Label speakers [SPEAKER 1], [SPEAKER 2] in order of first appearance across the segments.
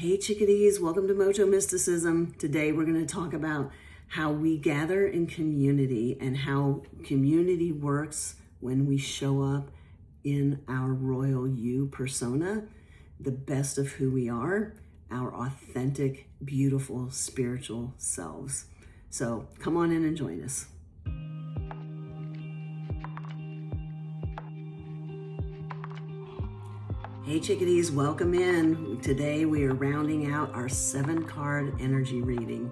[SPEAKER 1] Hey chickadees, welcome to Mojo Mysticism. Today we're going to talk about how we gather in community and how community works when we show up in our royal you persona, the best of who we are, our authentic, beautiful, spiritual selves. So come on in and join us. Hey chickadees, welcome in. Today we are rounding out our 7-card energy reading.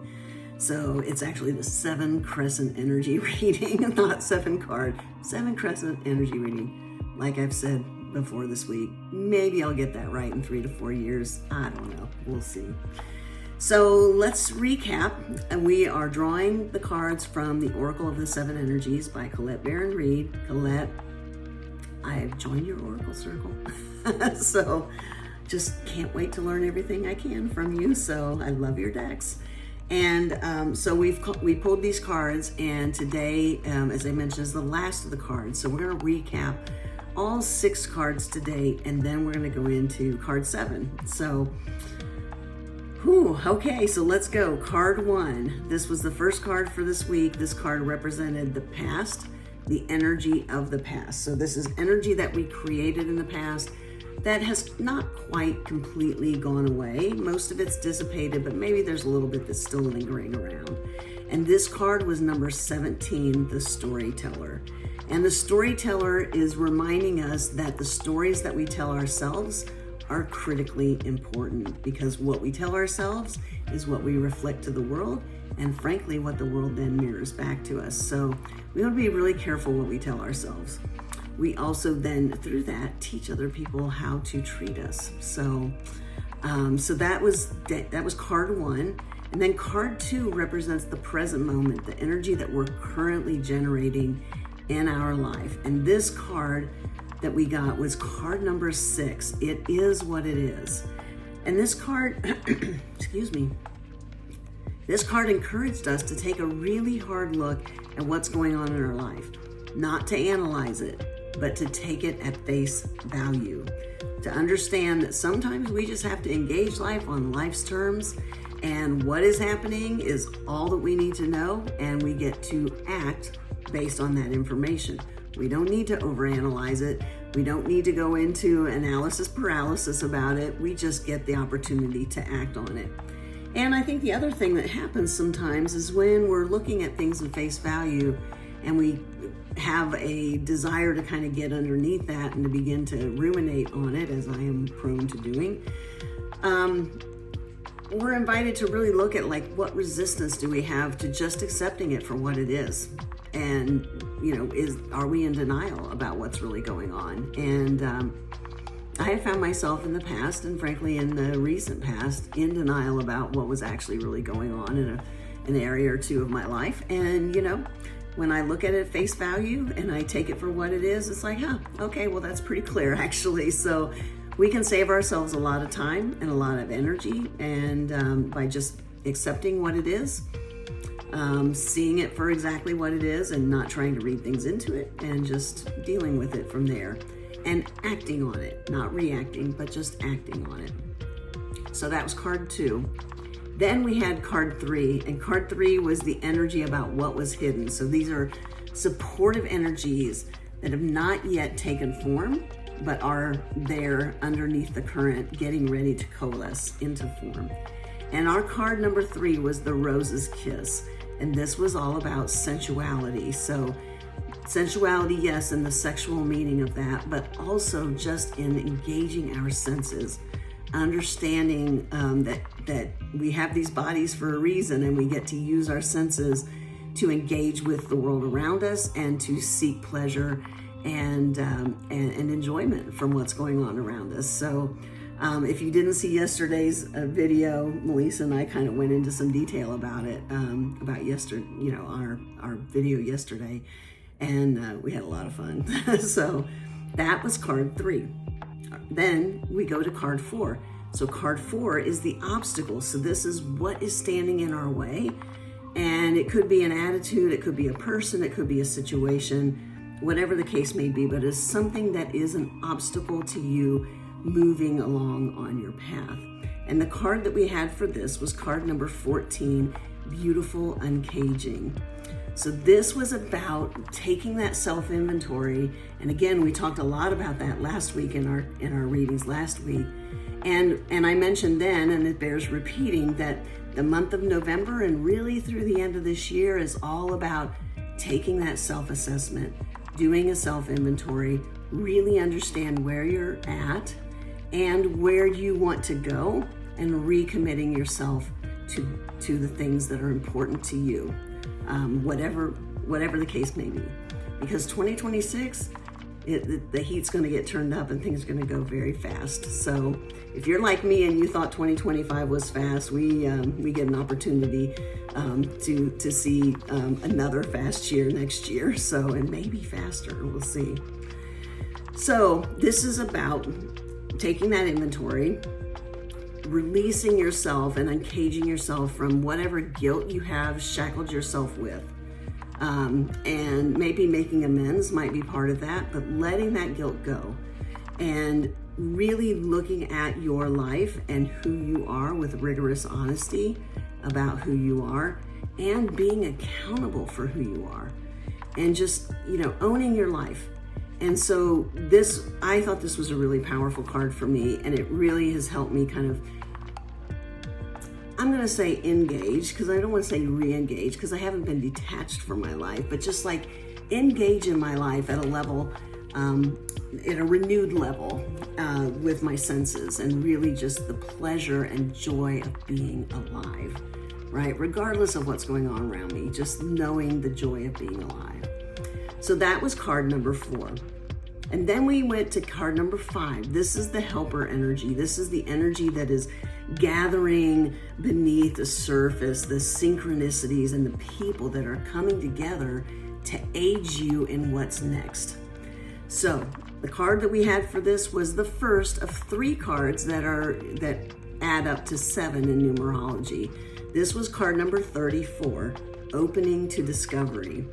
[SPEAKER 1] So it's actually the 7 crescent energy reading, not 7 card, 7 crescent energy reading. Like I've said before this week, maybe I'll get that right in 3 to 4 years. I don't know, we'll see. So let's recap. We are drawing the cards from the Oracle of the 7 Energies by Colette Baron Reed. Colette, I've joined your Oracle circle. So just can't wait to learn everything I can from you. So I love your decks. And so we pulled these cards, and today, as I mentioned, is the last of the cards. So we're going to recap all 6 cards today, and then we're going to go into card 7. So, okay, so let's go. Card 1. This was the first card for this week. This card represented the past, the energy of the past. So this is energy that we created in the past that has not quite completely gone away. Most of it's dissipated, but maybe there's a little bit that's still lingering around. And this card was number 17, the storyteller. And the storyteller is reminding us that the stories that we tell ourselves are critically important, because what we tell ourselves is what we reflect to the world, and frankly, what the world then mirrors back to us. So we want to be really careful what we tell ourselves. We also then, through that, teach other people how to treat us. So that was card 1. And then card 2 represents the present moment, the energy that we're currently generating in our life. And this card that we got was card number 6. It is what it is. And this card, excuse me, this card encouraged us to take a really hard look at what's going on in our life. Not to analyze it, but to take it at face value. To understand that sometimes we just have to engage life on life's terms, and what is happening is all that we need to know, and we get to act based on that information. We don't need to overanalyze it. We don't need to go into analysis paralysis about it. We just get the opportunity to act on it. And I think the other thing that happens sometimes is when we're looking at things at face value and we have a desire to kind of get underneath that and to begin to ruminate on it, as I am prone to doing, we're invited to really look at, like, what resistance do we have to just accepting it for what it is? And, are we in denial about what's really going on? And I have found myself in the past, and frankly in the recent past, in denial about what was actually really going on in an area or two of my life. And, when I look at it at face value and I take it for what it is, it's like, okay, well, that's pretty clear actually. So we can save ourselves a lot of time and a lot of energy, and by just accepting what it is, seeing it for exactly what it is and not trying to read things into it, and just dealing with it from there and acting on it, not reacting, but just acting on it. So that was card 2. Then we had card 3, and card 3 was the energy about what was hidden. So these are supportive energies that have not yet taken form, but are there underneath the current, getting ready to coalesce into form. And our card number 3 was the rose's kiss. And this was all about sensuality. So sensuality, yes, and the sexual meaning of that, but also just in engaging our senses, understanding that we have these bodies for a reason, and we get to use our senses to engage with the world around us and to seek pleasure and enjoyment from what's going on around us. So if you didn't see yesterday's video, Melissa and I kind of went into some detail about it, about yesterday, our video yesterday, and we had a lot of fun. So that was card 3. Then we go to card 4. So card 4 is the obstacle. So this is what is standing in our way. And it could be an attitude, it could be a person, it could be a situation, whatever the case may be, but it's something that is an obstacle to you moving along on your path. And the card that we had for this was card number 14, Beautiful Uncaging. So this was about taking that self-inventory. And again, we talked a lot about that last week in our readings last week. And I mentioned then, and it bears repeating, that the month of November and really through the end of this year is all about taking that self-assessment, doing a self-inventory, really understand where you're at and where you want to go, and recommitting yourself to the things that are important to you, whatever the case may be. Because 2026, the heat's going to get turned up and things are going to go very fast. So if you're like me and you thought 2025 was fast, we get an opportunity to see another fast year next year. So, and maybe faster, we'll see. So this is about taking that inventory, releasing yourself and uncaging yourself from whatever guilt you have shackled yourself with. And maybe making amends might be part of that, but letting that guilt go and really looking at your life and who you are with rigorous honesty about who you are, and being accountable for who you are, and just, owning your life. And so I thought this was a really powerful card for me, and it really has helped me kind of, I'm going to say engage, because I don't want to say re-engage, because I haven't been detached from my life, but just like engage in my life at a level, at a renewed level with my senses, and really just the pleasure and joy of being alive, right? Regardless of what's going on around me, just knowing the joy of being alive. So that was card number 4. And then we went to card number 5. This is the helper energy. This is the energy that is gathering beneath the surface, the synchronicities and the people that are coming together to aid you in what's next. So the card that we had for this was the first of 3 cards that add up to 7 in numerology. This was card number 34, Opening to Discovery.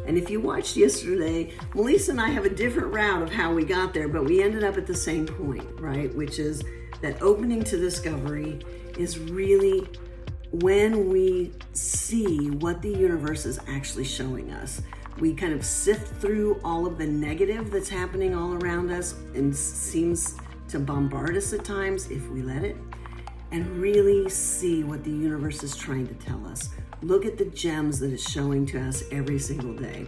[SPEAKER 1] And if you watched yesterday, Melissa and I have a different route of how we got there, but we ended up at the same point, right? Which is that opening to discovery is really when we see what the universe is actually showing us. We kind of sift through all of the negative that's happening all around us and seems to bombard us at times if we let it, and really see what the universe is trying to tell us. Look at the gems that it's showing to us every single day.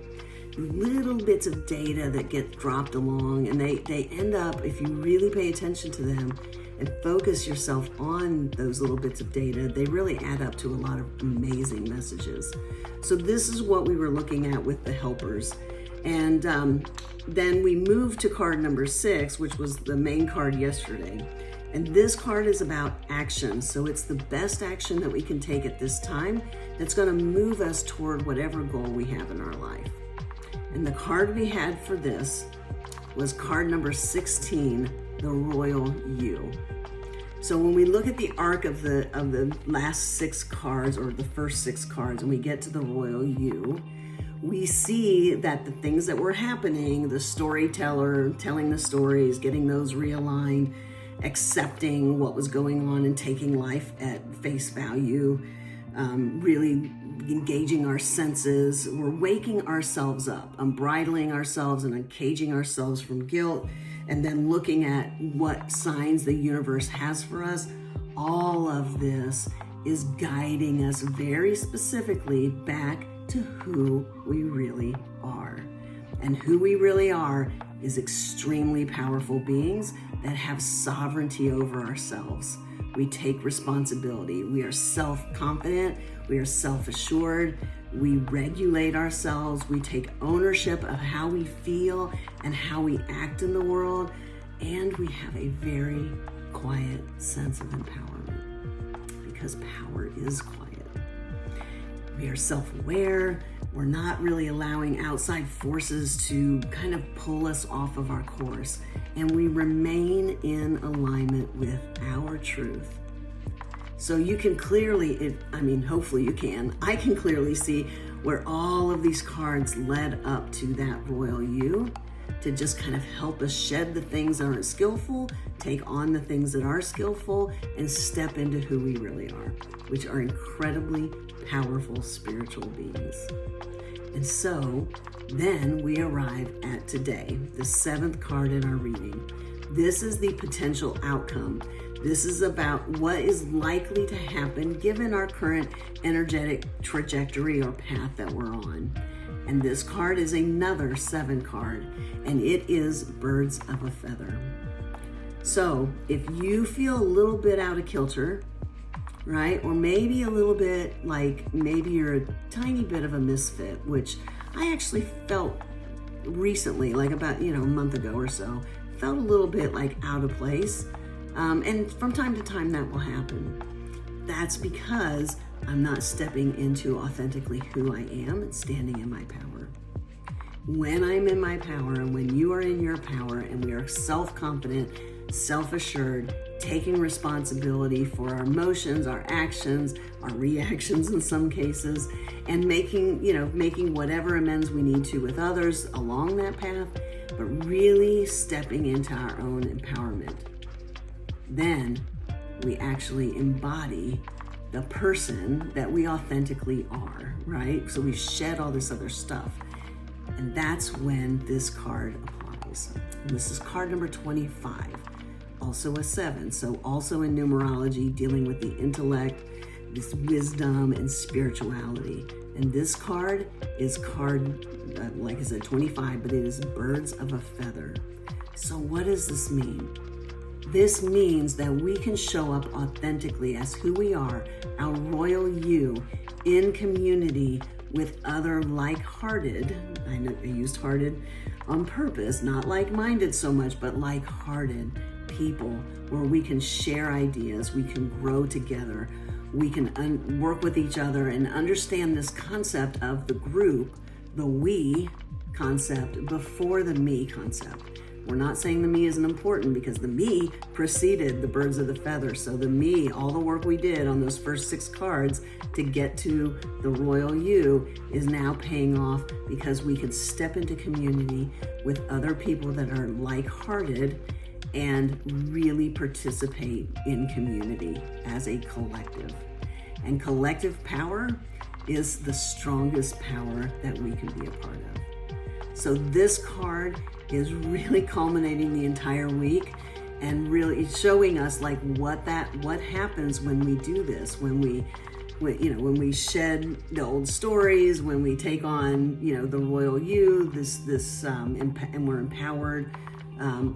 [SPEAKER 1] Little bits of data that get dropped along, and they end up, if you really pay attention to them and focus yourself on those little bits of data, they really add up to a lot of amazing messages. So this is what we were looking at with the helpers. And then we moved to card number 6, which was the main card yesterday. And this card is about action. So it's the best action that we can take at this time that's going to move us toward whatever goal we have in our life. And the card we had for this was card number 16, the Royal You. So when we look at the arc of the last 6 cards, or the first 6 cards, and we get to the Royal You, we see that the things that were happening, the storyteller telling the stories, getting those realigned, accepting what was going on and taking life at face value, really engaging our senses. We're waking ourselves up, unbridling ourselves and uncaging ourselves from guilt, and then looking at what signs the universe has for us. All of this is guiding us very specifically back to who we really are. And who we really are is extremely powerful beings that have sovereignty over ourselves. We take responsibility. We are self-confident. We are self-assured. We regulate ourselves. We take ownership of how we feel and how we act in the world. And we have a very quiet sense of empowerment, because power is quiet. We are self-aware. We're not really allowing outside forces to kind of pull us off of our course. And we remain in alignment with our truth. So you can clearly, hopefully you can, I can clearly see where all of these cards led up to that Royal You, to just kind of help us shed the things that aren't skillful, take on the things that are skillful, and step into who we really are, which are incredibly powerful spiritual beings. And so then we arrive at today, the 7th card in our reading. This is the potential outcome. This is about what is likely to happen given our current energetic trajectory or path that we're on. And this card is another 7 card, and it is birds of a feather. So if you feel a little bit out of kilter, right? Or maybe a little bit like maybe you're a tiny bit of a misfit, which I actually felt recently, like about, a month ago or so, felt a little bit like out of place. And from time to time that will happen. That's because I'm not stepping into authentically who I am and standing in my power. When I'm in my power and when you are in your power and we are self-confident, self-assured, taking responsibility for our emotions, our actions, our reactions in some cases, and making whatever amends we need to with others along that path, but really stepping into our own empowerment. Then we actually embody the person that we authentically are, right? So we shed all this other stuff. And that's when this card applies. And this is card number 25, also a 7. So also in numerology, dealing with the intellect, this wisdom and spirituality. And this card is like I said, 25, but it is birds of a feather. So what does this mean? This means that we can show up authentically as who we are, our royal you, in community with other like-hearted, I know I used hearted on purpose, not like-minded so much, but like-hearted people where we can share ideas, we can grow together, we can work with each other and understand this concept of the group, the we concept before the me concept. We're not saying the me isn't important because the me preceded the birds of the feather. So the me, all the work we did on those first 6 cards to get to the royal you is now paying off because we can step into community with other people that are like-hearted and really participate in community as a collective. And collective power is the strongest power that we can be a part of. So this card is really culminating the entire week and really showing us like what happens when we do this, when we shed the old stories, when we take on the royal you, and we're empowered.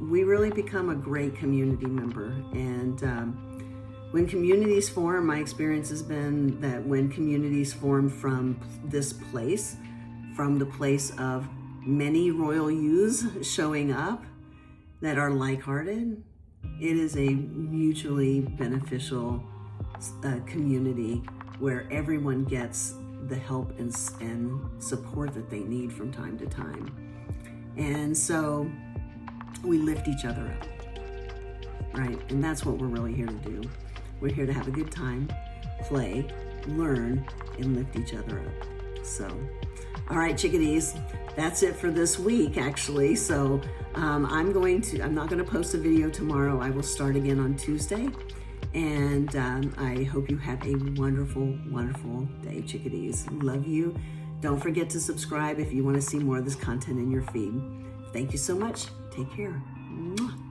[SPEAKER 1] We really become a great community member. And when communities form, my experience has been that when communities form from this place, from the place of many royal yous showing up that are like-hearted, it is a mutually beneficial community where everyone gets the help and support that they need from time to time. And so we lift each other up, right? And that's what we're really here to do. We're here to have a good time, play, learn, and lift each other up. So, all right, chickadees, that's it for this week, actually. So I'm not going to post a video tomorrow. I will start again on Tuesday. And I hope you have a wonderful, wonderful day, chickadees. Love you. Don't forget to subscribe if you want to see more of this content in your feed. Thank you so much. Take care. Mwah.